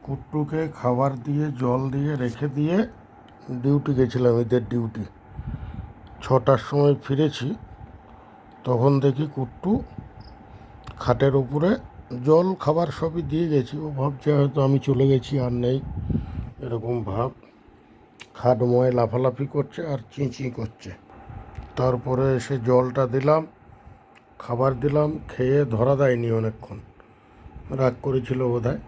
কুট্টুকে খাবার দিয়ে জল দিয়ে রেখে দিয়ে ডিউটি গেছিলাম, ঈদের ডিউটি। 6টার সময় ফিরেছি, তখন দেখি কুট্টু খাটের উপরে জল খাবার সবই দিয়ে গেছি। ও ভাবছে হয়তো আমি চলে গেছি আর নেই, এরকম ভাব। খাটময় লাফালাফি করছে আর চিঁচি করছে। তারপরে এসে জলটা দিলাম, খাবার দিলাম, খেয়ে ধরা দেয়নি অনেকক্ষণ, রাগ করেছিল বোধহয়।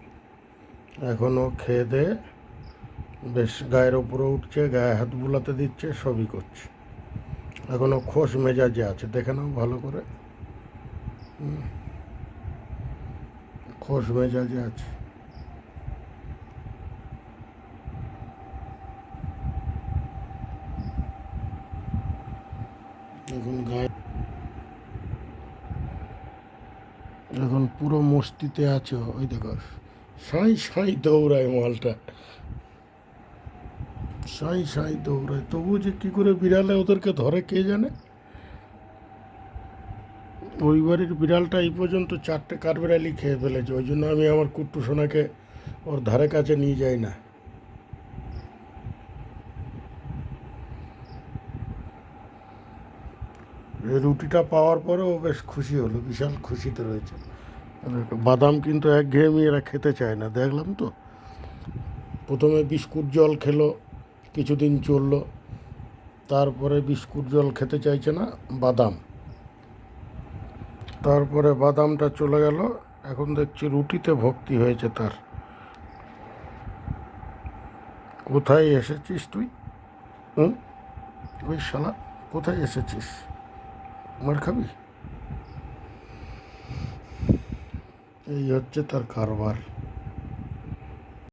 এখনও খেয়ে দেয়ে বেশ গায়ের ওপরে উঠছে, গায়ে হাত বুলাতে দিচ্ছে, সবই করছে। এখনও খোশ মেজাজে আছে, দেখে নাও ভালো করে, খোশ মেজাজে আছে। এখন গায়ে এখন পুরো মস্তিতে আছে। ওই দেখো, সাঁই সাঁই দৌড়ায় মালটা, সাঁই সাঁই দৌড়ায়। তবু যে কী করে বিড়ালে ওদেরকে ধরে কে জানে। ওই বাড়ির বিড়ালটা এই পর্যন্ত 4টে কাঠবিড়ালি খেয়ে ফেলেছে। ওই জন্য আমি আমার কুট্টু সোনাকে ওর ধারে কাছে নিয়ে যাই না। এই রুটিটা পাওয়ার পরে ও বেশ খুশি হলো, বিশাল খুশিতে রয়েছে। বাদাম কিন্তু একঘেয়েমি এরা খেতে চায় না, দেখলাম তো। প্রথমে বিস্কুট জল খেলো, কিছুদিন চললো, তারপরে বিস্কুট জল খেতে চাইছে না, বাদাম। তারপরে বাদামটা চলে গেল, এখন দেখছি রুটিতে ভক্তি হয়েছে তার। কোথায় এসেছিস তুই? ওই শালা, কোথায় এসেছিস? মার খাবি? এই হচ্ছে তার কারবার।